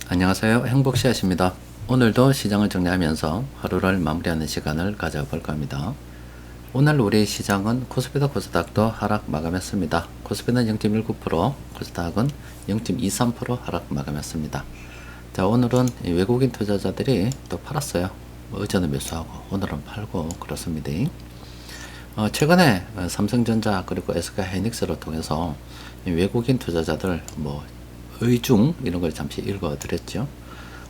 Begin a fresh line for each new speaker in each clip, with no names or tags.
안녕하세요. 행복씨앗입니다. 오늘도 시장을 정리하면서 하루를 마무리하는 시간을 가져볼까 합니다. 오늘 우리 시장은 코스피도 코스닥도 하락 마감했습니다. 코스피는 0.19%, 코스닥은 0.23% 하락 마감했습니다. 자, 오늘은 외국인 투자자들이 또 팔았어요. 어제는 매수하고 오늘은 팔고 그렇습니다. 최근에 삼성전자 그리고 SK하이닉스를 통해서 외국인 투자자들 의중 이런 걸 잠시 읽어드렸죠.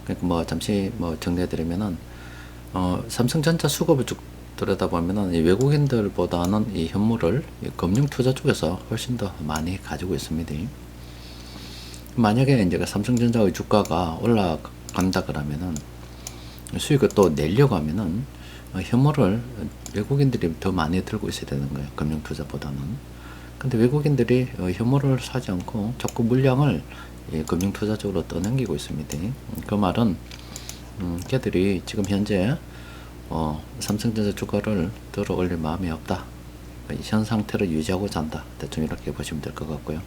그러니까 잠시 정리해드리면은 삼성전자 수급을 쭉 들여다보면은 이 외국인들보다는 이 현물을 이 금융투자 쪽에서 훨씬 더 많이 가지고 있습니다. 만약에 이제 삼성전자의 주가가 올라간다 그러면은 수익을 또 내려고 하면은 현물을 외국인들이 더 많이 들고 있어야 되는 거예요. 금융투자보다는. 근데 외국인들이 현물을 사지 않고 자꾸 물량을 금융투자 쪽으로 떠넘기고 있습니다. 그 말은 걔들이 지금 현재 삼성전자 주가를 들어 올릴 마음이 없다. 현 상태를 유지하고자 한다. 대충 이렇게 보시면 될 것 같고요.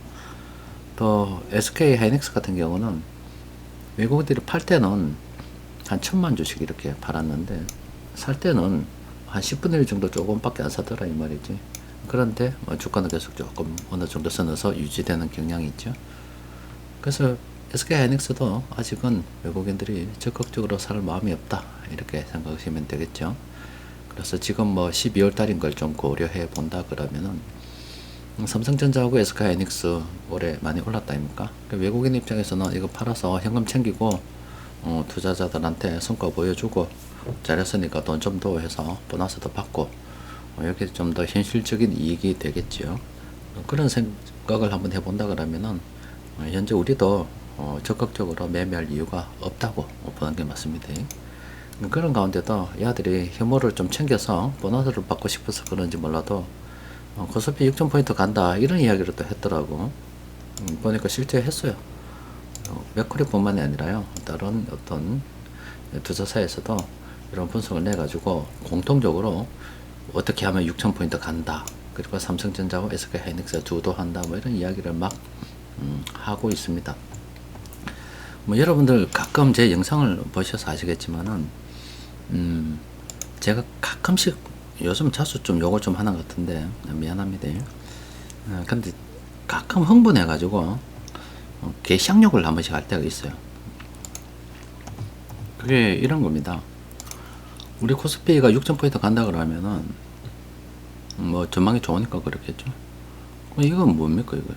또 SK하이닉스 같은 경우는 외국인들이 팔 때는 한 1000만 주씩 이렇게 팔았는데 살 때는 한 10분의 1 정도 조금밖에 안 사더라 이 말이지. 그런데 주가는 계속 조금 어느 정도 선에서 유지되는 경향이 있죠. 그래서 SK하이닉스도 아직은 외국인들이 적극적으로 살 마음이 없다 이렇게 생각하시면 되겠죠. 그래서 지금 12월 달인 걸 좀 고려해 본다 그러면은 삼성전자하고 SK하이닉스 올해 많이 올랐다 아닙니까? 외국인 입장에서는 이거 팔아서 현금 챙기고 투자자들한테 성과 보여주고 잘했으니까 돈 좀 더 해서 보너스도 받고 이렇게 좀 더 현실적인 이익이 되겠죠. 그런 생각을 한번 해본다 그러면은 현재 우리도 적극적으로 매매할 이유가 없다고 보는 게 맞습니다. 그런 가운데도 야들이 현물을 좀 챙겨서 보너스를 받고 싶어서 그런지 몰라도 코스피 6,000포인트 간다 이런 이야기를 또 했더라고. 보니까 실제 했어요. 맥코리 뿐만이 아니라요 다른 어떤 투자사에서도 이런 분석을 내가지고 공통적으로 어떻게 하면 6,000포인트 간다 그리고 삼성전자와 SK하이닉스가 주도한다 이런 이야기를 막 하고 있습니다. 여러분들 가끔 제 영상을 보셔서 아시겠지만은 제가 가끔씩 요즘 자주 좀 욕을 좀 하는 것 같은데 미안합니다. 근데 가끔 흥분해 가지고 개샹욕을 한 번씩 할 때가 있어요. 그게 이런 겁니다. 우리 코스피가 6,000포인트 간다 그러면은 전망이 좋으니까 그렇겠죠. 이건 뭡니까 이거?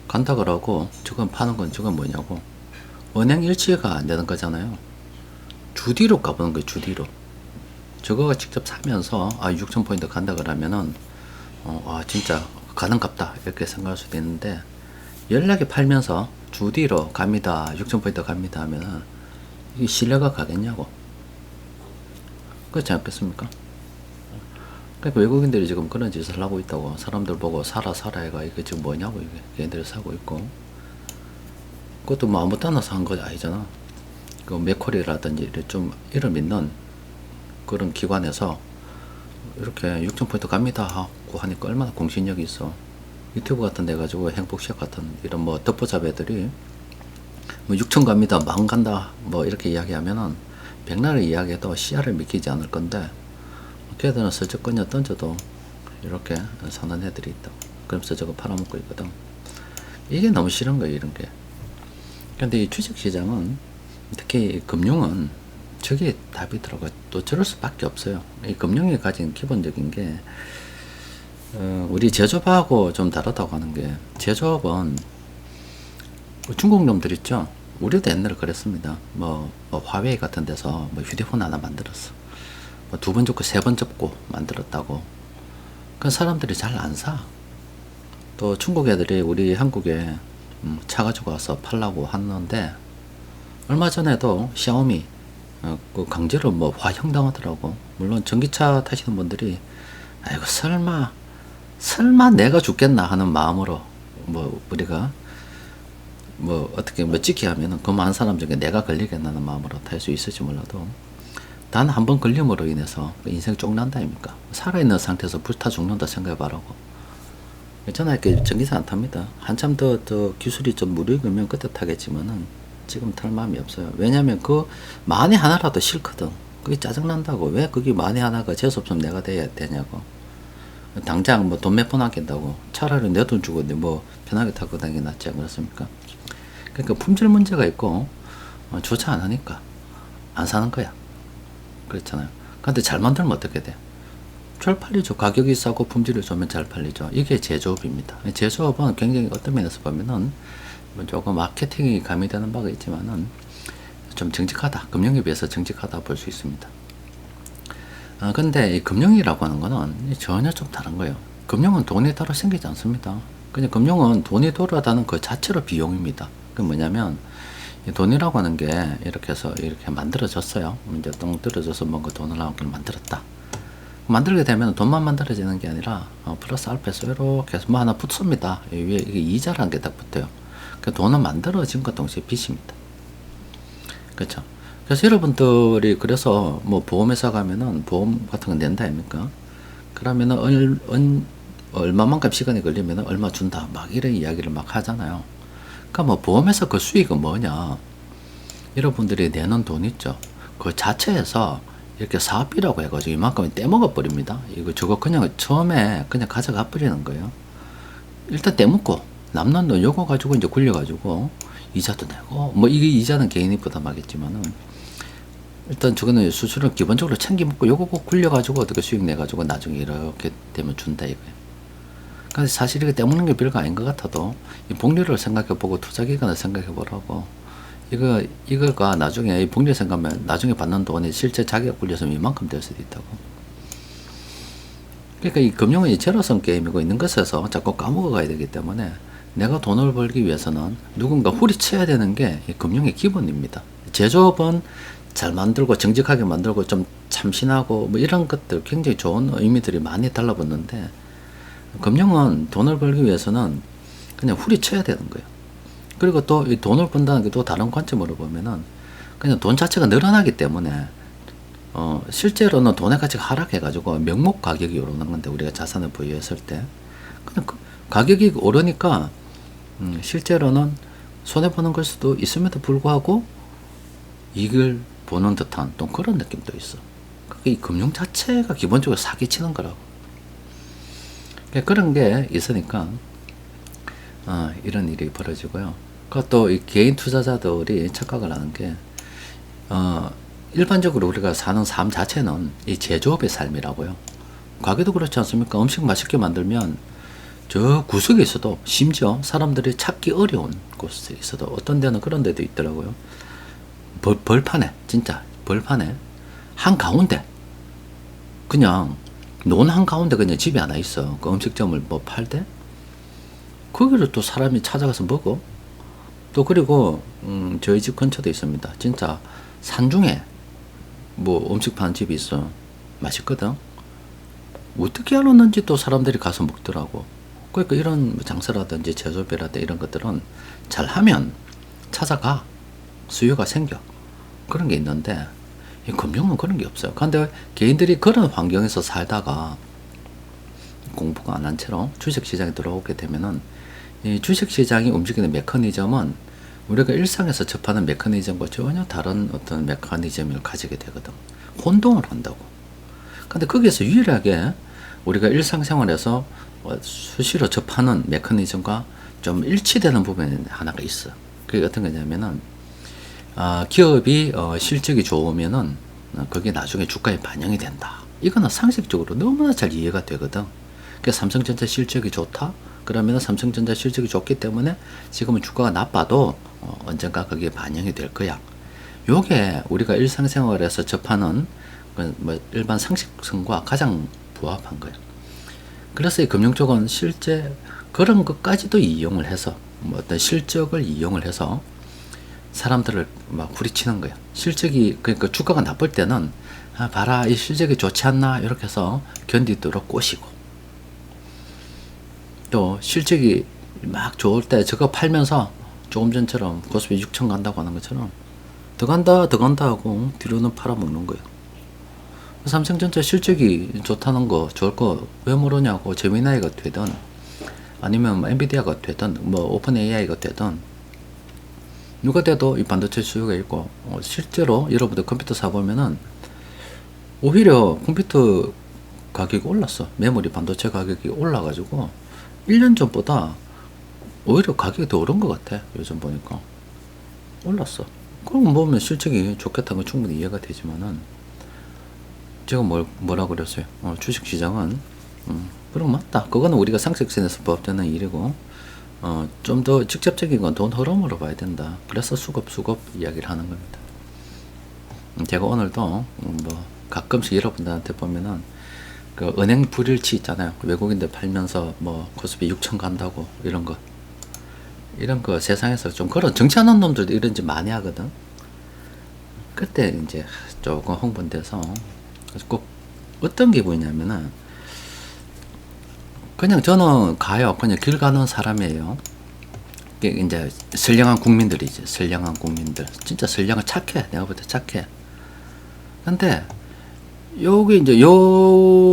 간다 그러고 저건 파는 건 저건 뭐냐고. 은행 일치가 안 되는 거잖아요. 주뒤로 가보는 거예요. 주뒤로. 저거가 직접 사면서 6,000포인트 간다 그러면은 진짜 가능갑다 이렇게 생각할 수도 있는데 연락이 팔면서 주뒤로 갑니다. 6,000포인트 갑니다 하면은 이게 신뢰가 가겠냐고. 그렇지 않겠습니까? 그러니까 외국인들이 지금 그런 짓을 하고 있다고. 사람들 보고 사라 해가 이게 지금 뭐냐고 이게 걔네들이 사고 있고. 그것도 아무 데나 산 거 아니잖아. 그 맥코리라든지 좀 이름 있는 그런 기관에서 이렇게 6,000포인트 갑니다 하고 하니까 얼마나 공신력이 있어. 유튜브 같은 데 가지고 행복시합 같은 이런 덮보잡 애들이 6,000 갑니다, 만 간다 이렇게 이야기하면은 백날을 이야기해도 씨알을 믿기지 않을 건데 걔들은 슬쩍 꺼내 던져도 이렇게 사는 애들이 있다. 그러면서 저거 팔아먹고 있거든. 이게 너무 싫은 거예요 이런 게. 근데 이 주식시장은 특히 금융은 저게 답이더라고요. 또 저럴 수밖에 없어요. 이 금융이 가진 기본적인 게 우리 제조업하고 좀 다르다고 하는 게 제조업은 중국 놈들 있죠. 우리도 옛날에 그랬습니다. 화웨이 같은 데서 휴대폰 하나 만들었어. 2번 접고 3번 접고 만들었다고. 그 사람들이 잘 안 사. 또 중국 애들이 우리 한국에 차 가지고 와서 팔라고 하는데 얼마 전에도 샤오미 그 강제로 화형당하더라고. 물론 전기차 타시는 분들이 아이고 설마 내가 죽겠나 하는 마음으로 우리가 어떻게 찍히 하면은 그 많은 사람 중에 내가 걸리겠나는 마음으로 탈 수 있을지 몰라도 단 한 번 걸림으로 인해서 인생 쪽난다 아닙니까? 살아있는 상태에서 불타 죽는다 생각해봐라고. 저는 이렇게 전기차 안 탑니다. 한참 더 기술이 좀 무르익으면 그때 타겠지만은 지금 털 마음이 없어요. 왜냐면 그 만에 하나라도 싫거든. 그게 짜증난다고. 왜 그게 만에 하나가 재수없으면 내가 돼야 되냐고. 당장 뭐 돈 몇 푼 아낀다고. 차라리 내 돈 주고 뭐 편하게 타고 다니기 낫지 않겠습니까? 그러니까 품질 문제가 있고 좋지 않으니까 안 사는 거야. 그렇잖아요. 근데 잘 만들면 어떻게 돼? 잘 팔리죠. 가격이 싸고 품질이 좋으면 잘 팔리죠. 이게 제조업입니다. 제조업은 굉장히 어떤 면에서 보면은 뭐 조금 마케팅이 가미되는 바가 있지만은 좀 정직하다. 금융에 비해서 정직하다 볼 수 있습니다. 근데 이 금융이라고 하는 거는 전혀 좀 다른 거예요. 금융은 돈이 따로 생기지 않습니다. 그냥 금융은 돈이 돌아다는 그 자체로 비용입니다. 그 뭐냐면 이 돈이라고 하는 게 이렇게 해서 이렇게 만들어졌어요. 이제 똥 떨어져서 뭔가 돈을 나오길 만들었다. 만들게 되면 돈만 만들어지는 게 아니라 플러스 알파에서 이렇게 해서 뭐 하나 붙습니다. 위에 이게 이자라는 게 딱 붙어요. 그 돈은 만들어진 것 동시에 빚입니다. 그렇죠? 그래서 여러분들이 그래서 뭐 보험회사 가면은 보험 같은 거 낸다 아닙니까? 그러면은 얼마만큼 시간이 걸리면은 얼마 준다 막 이런 이야기를 막 하잖아요. 그러니까 뭐 보험회사 그 수익은 뭐냐? 여러분들이 내는 돈 있죠. 그 자체에서 이렇게 사업비라고 해가지고 이만큼 떼먹어 버립니다. 이거 저거 그냥 처음에 그냥 가져가 버리는 거예요. 일단 떼먹고 남는 돈 요거 가지고 이제 굴려가지고 이자도 내고 뭐 이게 이자는 개인이 부담하겠지만은 일단 저거는 수수료 기본적으로 챙겨 먹고 요거 꼭 굴려가지고 어떻게 수익 내가지고 나중에 이렇게 되면 준다 이거예요. 근데 사실 이게 떼먹는 게 별거 아닌 것 같아도 이 복리를 생각해보고 투자 기간을 생각해보라고. 이거가 나중에 이 복리 생각하면 나중에 받는 돈이 실제 자기가 굴려서 이만큼 될 수도 있다고. 그러니까 이 금융은 이 제로섬 게임이고 있는 것에서 자꾸 까먹어 가야 되기 때문에 내가 돈을 벌기 위해서는 누군가 후리쳐야 되는 게 이 금융의 기본입니다. 제조업은 잘 만들고 정직하게 만들고 좀 참신하고 뭐 이런 것들 굉장히 좋은 의미들이 많이 달라붙는데 금융은 돈을 벌기 위해서는 그냥 후리쳐야 되는 거예요. 그리고 또 이 돈을 번다는 게 또 다른 관점으로 보면은 그냥 돈 자체가 늘어나기 때문에 실제로는 돈의 가치가 하락해가지고 명목 가격이 오르는 건데 우리가 자산을 보유했을 때 그냥 가격이 오르니까 실제로는 손해보는 걸 수도 있음에도 불구하고 이익을 보는 듯한 또 그런 느낌도 있어. 그게 이 금융 자체가 기본적으로 사기치는 거라고. 그런 게 있으니까 이런 일이 벌어지고요. 그것도 이 개인 투자자들이 착각을 하는 게 일반적으로 우리가 사는 삶 자체는 이 제조업의 삶이라고요. 가게도 그렇지 않습니까? 음식 맛있게 만들면 저 구석에 있어도 심지어 사람들이 찾기 어려운 곳에 있어도 어떤 데는 그런 데도 있더라고요. 벌판에 진짜 벌판에 한가운데 그냥 논 한가운데 그냥 집이 하나 있어. 그 음식점을 뭐 팔대? 거기를 또 사람이 찾아가서 먹어. 또 그리고 저희 집 근처도 있습니다. 진짜 산중에 뭐 음식 파는 집이 있어. 맛있거든. 어떻게 알았는지 또 사람들이 가서 먹더라고. 그러니까 이런 장사라든지 제조업이라든지 이런 것들은 잘하면 찾아가. 수요가 생겨. 그런 게 있는데 이 금융은 그런 게 없어요. 근데 개인들이 그런 환경에서 살다가 공부가 안 한 채로 주식시장에 들어오게 되면은 이 주식시장이 움직이는 메커니즘은 우리가 일상에서 접하는 메커니즘과 전혀 다른 어떤 메커니즘을 가지게 되거든. 혼동을 한다고. 근데 거기에서 유일하게 우리가 일상생활에서 수시로 접하는 메커니즘과 좀 일치되는 부분이 하나가 있어. 그게 어떤 거냐면은 기업이 실적이 좋으면은 그게 나중에 주가에 반영이 된다. 이거는 상식적으로 너무나 잘 이해가 되거든. 그러니까 삼성전자 실적이 좋다? 그러면 삼성전자 실적이 좋기 때문에 지금은 주가가 나빠도 언젠가 거기에 반영이 될 거야. 요게 우리가 일상생활에서 접하는 뭐 일반 상식성과 가장 부합한 거예요. 그래서 이 금융 쪽은 실제 그런 것까지도 이용을 해서 뭐 어떤 실적을 이용을 해서 사람들을 막 후리치는 거예요. 실적이 그러니까 주가가 나쁠 때는 봐라 이 실적이 좋지 않나 이렇게 해서 견디도록 꼬시고 또 실적이 막 좋을 때 저거 팔면서 조금 전처럼 코스피 6천 간다고 하는 것처럼 더 간다 하고 뒤로는 팔아먹는 거예요. 삼성전자 실적이 좋다는 거 좋을 거 왜 모르냐고 제미나이가 되든 아니면 뭐 엔비디아가 되든 뭐 오픈 AI가 되든 누가 돼도 이 반도체 수요가 있고, 실제로 여러분들 컴퓨터 사보면은 오히려 컴퓨터 가격이 올랐어. 메모리 반도체 가격이 올라가지고 1년 전보다 오히려 가격이 더 오른 것 같아. 요즘 보니까 올랐어. 그럼 보면 실적이 좋겠다는 건 충분히 이해가 되지만은 제가 뭐라 그랬어요? 주식시장은 그럼 맞다. 그거는 우리가 상식선에서 법되는 일이고, 좀 더 직접적인 건 돈 흐름으로 봐야 된다. 그래서 수급 이야기를 하는 겁니다. 제가 오늘도 뭐 가끔씩 여러분들한테 보면은 그 은행 불일치 있잖아요. 외국인들 팔면서 뭐 코스피 6천 간다고 이런 거 세상에서 좀 그런 정치하는 놈들도 이런 짓 많이 하거든. 그때 이제 조금 흥분돼서 꼭 어떤 기분이냐면은 그냥 저는 가요. 그냥 길 가는 사람이에요. 이게 이제 선량한 국민들이지. 선량한 국민들. 진짜 선량한 착해. 내가 볼 때 착해. 근데 여기 이제 요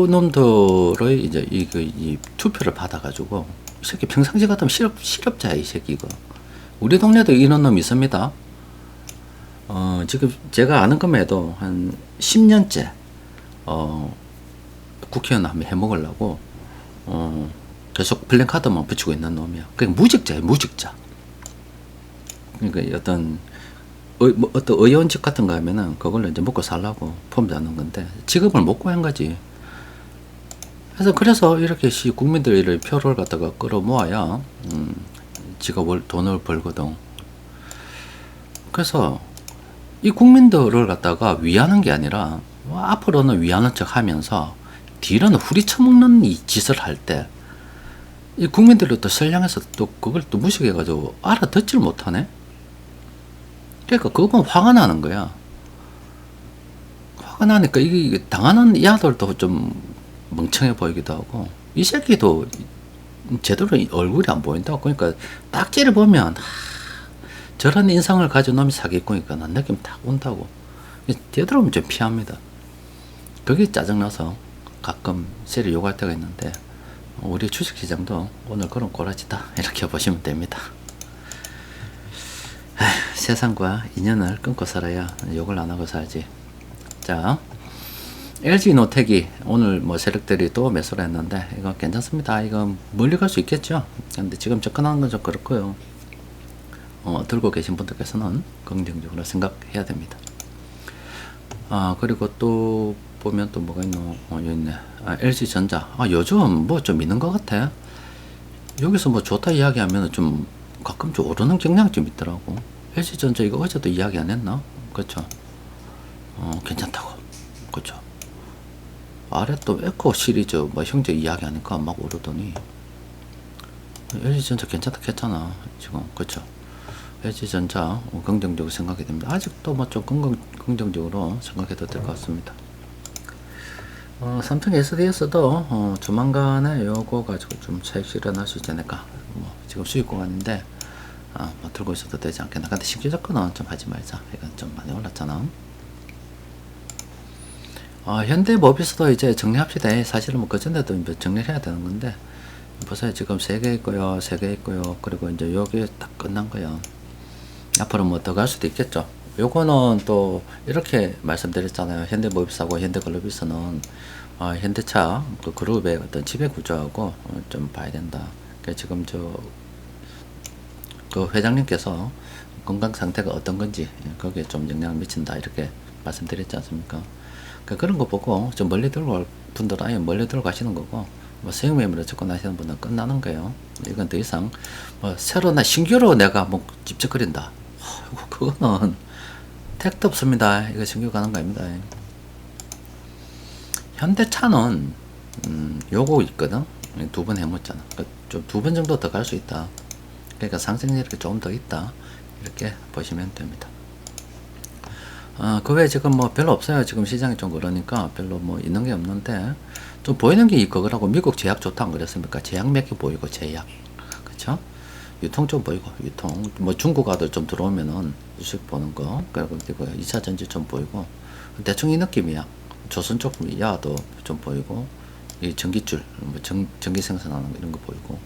놈들의 이제 이 투표를 받아가지고 이 새끼 평상시 같으면 실업자야 이 새끼 이거. 우리 동네도 이런 놈 있습니다. 지금 제가 아는 것만 한 10년째 국회의원 한번 해먹으려고 계속 플랜카드만 붙이고 있는 놈이야. 그냥 무직자야 무직자. 그러니까 어떤 의원직 같은 거 하면은 그걸로 이제 먹고 살라고 폼자는 건데 직업을 못 구한 거지. 그래서 이렇게 국민들의 표를 갖다가 끌어모아야 지가 돈을 벌거든. 그래서 이 국민들을 갖다가 위하는 게 아니라 앞으로는 위하는 척 하면서 뒤로는 후리쳐먹는 이 짓을 할 때 이 국민들을 또 선량해서 또 그걸 또 무식해가지고 알아듣질 못하네. 그러니까 그거 보면 화가 나는 거야. 화가 나니까 이게 당하는 야들도 좀 멍청해 보이기도 하고 이 새끼도 제대로 얼굴이 안 보인다고. 그러니까 딱지를 보면 저런 인상을 가진 놈이 사기꾼이니까 난 느낌 딱 온다고. 되도록이면 좀 피합니다. 그게 짜증나서 가끔 세리 욕할 때가 있는데 우리 주식시장도 오늘 그런 꼬라지다 이렇게 보시면 됩니다. 세상과 인연을 끊고 살아야 욕을 안 하고 살지. 자, LG노텍이 오늘 뭐 세력들이 또 매수를 했는데 이거 괜찮습니다. 이거 멀리 갈 수 있겠죠. 근데 지금 접근하는 건 좀 그렇고요. 들고 계신 분들께서는 긍정적으로 생각해야 됩니다. 그리고 또 보면 또 뭐가 있노? 여기 있네. LG전자. 요즘 뭐 좀 있는 것 같아. 여기서 뭐 좋다 이야기하면 좀 가끔 좀 오르는 경향이 좀 있더라고. LG전자 이거 어제도 이야기 안 했나? 그쵸? 괜찮다고. 그쵸? 아래 또 에코 시리즈 뭐 형제 이야기 하니까 막 오르더니 LG전자 괜찮다 했잖아. 지금. 그쵸? LG전자 긍정적으로 생각이 됩니다. 아직도 뭐 좀 긍정적으로 생각해도 될 것 같습니다. 삼성 SDS도 조만간에 요거 가지고 좀 차익 실현할 수 있지 않을까. 뭐 지금 수익 구간인데 뭐 들고 있어도 되지 않겠나. 근데 신규 접근은 좀 하지 말자. 이건 좀 많이 올랐잖아. 현대모비스도 이제 정리합시다. 사실은 뭐 그전에도 정리를 해야 되는 건데 보세요. 지금 3개 있고요, 3개 있고요. 그리고 이제 여기 딱 끝난 거야. 앞으로 뭐 더 갈 수도 있겠죠. 요거는 또 이렇게 말씀드렸잖아요. 현대모비스하고 현대글로비스는 현대차 그 그룹의 어떤 지배 구조하고 좀 봐야 된다. 그러니까 지금 그 회장님께서 건강 상태가 어떤 건지 거기에 좀 영향을 미친다 이렇게 말씀드렸지 않습니까? 그러니까 그런 거 보고 좀 멀리 들고 갈 분들은 아예 멀리 들고 가시는 거고, 뭐 수익 매매를 접근하시는 분은 끝나는 거예요. 이건 더 이상 뭐 새로나 신규로 내가 뭐 집적거린다. 그거는 택도 없습니다. 이거 신규 가는 거 아닙니다. 현대차는 요거 있거든. 2번 해먹잖아. 좀 2번 정도 더 갈 수 있다. 그러니까 상승률이 조금 더 있다. 이렇게 보시면 됩니다. 그 외에 지금 뭐 별로 없어요. 지금 시장이 좀 그러니까 별로 뭐 있는 게 없는데 좀 보이는 게 그거라고. 미국 제약 좋다 안 그랬습니까? 제약 몇 개 보이고 제약. 그쵸? 유통 좀 보이고 유통 뭐 중국 아들 좀 들어오면은 주식 보는 거. 그리고 2차 전지 좀 보이고 대충 이 느낌이야. 조선 쪽 야도 좀 보이고 이 전기줄 뭐 전기 생산하는 거 이런 거 보이고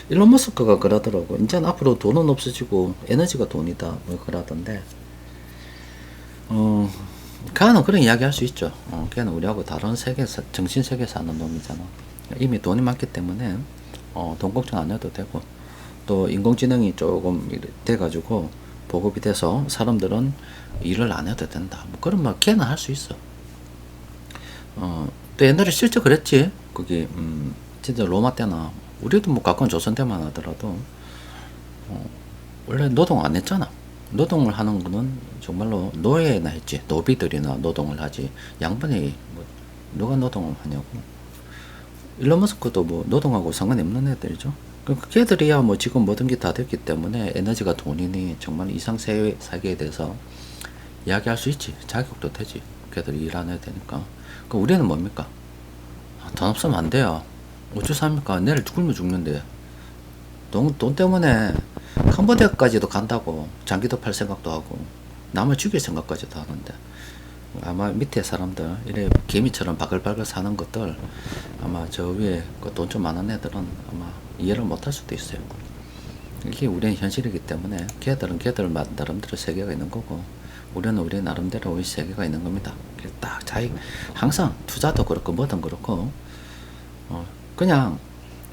일론 머스크가 그러더라고. 이제는 앞으로 돈은 없어지고 에너지가 돈이다. 뭐 그러던데. 걔는 그런 이야기 할 수 있죠. 걔는 우리하고 다른 세계, 정신 세계 사는 놈이잖아. 이미 돈이 많기 때문에, 돈 걱정 안 해도 되고, 또 인공지능이 조금 돼가지고, 보급이 돼서 사람들은 일을 안 해도 된다. 뭐 그런 말 걔는 할 수 있어. 또 옛날에 실제 그랬지. 거기, 진짜 로마 때나, 우리도 뭐 가끔 조선 때만 하더라도, 원래 노동 안 했잖아. 노동을 하는 거는 정말로 노예나 했지. 노비들이나 노동을 하지. 양반이 뭐 누가 노동을 하냐고. 일론 머스크도 뭐 노동하고 상관이 없는 애들이죠. 걔들이야 뭐 지금 모든 게 다 됐기 때문에 에너지가 돈이니 정말 이상 세계에 대해서 이야기할 수 있지. 자격도 되지. 걔들이 일 안 해야 되니까. 우리는 뭡니까? 돈 없으면 안 돼요. 어쩌 삽니까? 내일 굶어 죽는데. 돈 때문에 캄보디아까지도 간다고. 장기도 팔 생각도 하고 남을 죽일 생각까지도 하는데, 아마 밑에 사람들 이래 개미처럼 바글바글 사는 것들 아마 저 위에 돈 좀 많은 애들은 아마 이해를 못할 수도 있어요. 이게 우리의 현실이기 때문에 걔들은 걔들 나름대로 세계가 있는 거고, 우리는 우리 나름대로 우리 세계가 있는 겁니다. 딱 항상 투자도 그렇고 뭐든 그렇고 그냥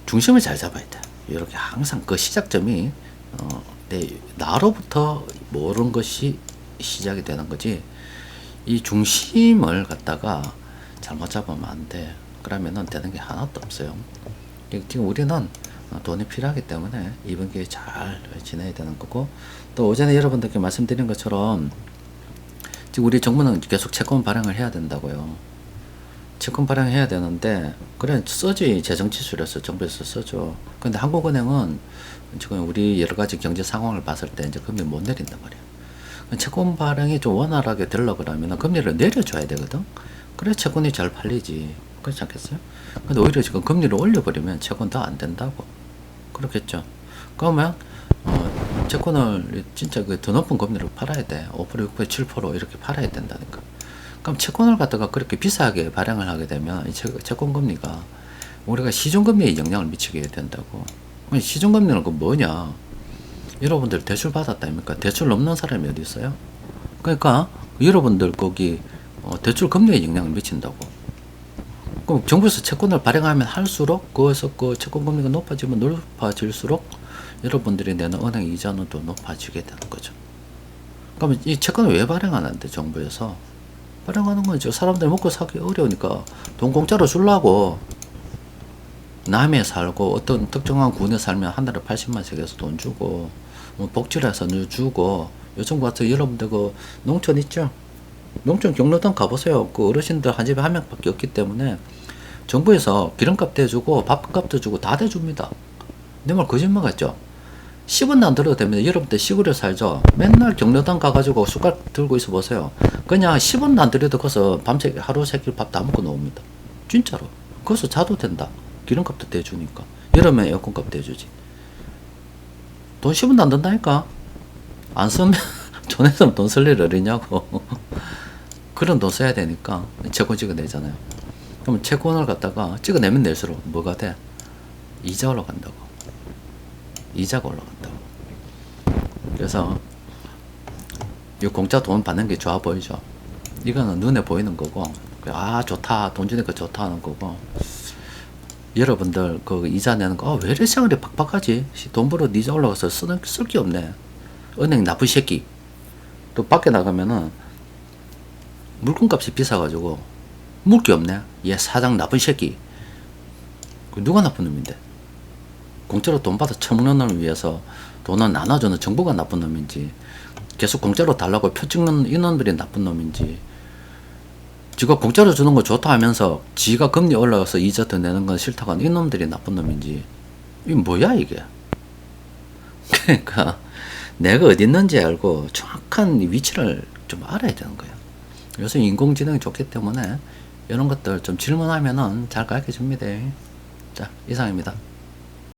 중심을 잘 잡아야 돼. 이렇게 항상 그 시작점이 나로부터 모르는 것이 시작이 되는 거지. 이 중심을 갖다가 잘못 잡으면 안 돼. 그러면은 되는 게 하나도 없어요. 지금 우리는 돈이 필요하기 때문에 이번 기회에 잘 지내야 되는 거고, 또 오전에 여러분들께 말씀드린 것처럼 지금 우리 정부는 계속 채권 발행을 해야 된다고요. 채권 발행해야 되는데, 그래 써지. 재정지출에서 정부에서 써줘. 근데 한국은행은 지금 우리 여러 가지 경제 상황을 봤을 때 이제 금리 못 내린단 말이야. 채권 발행이 좀 원활하게 되려고 그러면 금리를 내려줘야 되거든. 그래 채권이 잘 팔리지. 그렇지 않겠어요? 근데 오히려 지금 금리를 올려버리면 채권 더 안 된다고. 그렇겠죠. 그러면 채권을 진짜 그 더 높은 금리로 팔아야 돼. 5%, 6%, 7% 이렇게 팔아야 된다니까. 그럼 채권을 갖다가 그렇게 비싸게 발행을 하게 되면 이 채권 금리가 우리가 시중금리에 영향을 미치게 된다고. 시중금리는 그 뭐냐? 여러분들 대출 받았다니까. 대출 넘는 사람이 어디 있어요? 그러니까 여러분들 거기 대출 금리에 영향을 미친다고. 그럼 정부에서 채권을 발행하면 할수록 거기서 그 채권 금리가 높아지면 높아질수록 여러분들이 내는 은행 이자는 또 높아지게 되는 거죠. 그러면 이 채권을 왜 발행하는데 정부에서? 발행하는 건 저 사람들 먹고 살기 어려우니까 돈 공짜로 주려고. 남해 살고 어떤 특정한 군에 살면 한 달에 80만씩 해서 돈 주고, 뭐 복지해서 주고. 요즘 같은 여러분들 그 농촌 있죠? 농촌 경로당 가보세요. 그 어르신들 한 집에 한 명밖에 없기 때문에 정부에서 기름값 대주고 밥값도 주고 다 대줍니다. 내 말 거짓말 같죠? 10원도 안 들어도 됩니다. 여러분들 시골에 살죠? 맨날 경로당 가가지고 숟갈 들고 있어 보세요. 그냥 10원도 안 들여도 거기서 밤새 하루 세끼 밥 다 먹고 나옵니다. 진짜로. 거기서 자도 된다. 기름값도 대주니까. 여름에 에어컨값 대주지. 돈 10원도 안 든다니까. 안 쓰면 돈 있으면 돈 쓸 일 어리냐고. 그런 돈 써야 되니까 채권 찍어내잖아요. 그럼 채권을 갖다가 찍어내면 낼수록 뭐가 돼? 이자 올라간다고. 이자가 올라간다고. 그래서 이 공짜 돈 받는 게 좋아 보이죠? 이거는 눈에 보이는 거고, 아 좋다, 돈 주니까 좋다 하는 거고, 여러분들 그 이자 내는 거, 왜 이렇게 생활이 팍팍하지? 돈 벌어 이자 올라가서 쓸 게 없네. 은행 나쁜 새끼. 또 밖에 나가면은 물건값이 비싸가지고 물 게 없네. 얘 사장 나쁜 새끼. 누가 나쁜 놈인데? 공짜로 돈 받아 처먹는 놈을 위해서 돈을 나눠주는 정부가 나쁜 놈인지, 계속 공짜로 달라고 표 찍는 인원들이 나쁜 놈인지, 지가 공짜로 주는 거 좋다 하면서 지가 금리 올라가서 이자 더 내는 건 싫다고 하는 이놈들이 나쁜 놈인지, 이게 뭐야 이게? 그러니까 내가 어디 있는지 알고 정확한 위치를 좀 알아야 되는 거야. 요새 인공지능이 좋기 때문에 이런 것들 좀 질문하면은 잘 가르쳐 줍니다. 자, 이상입니다.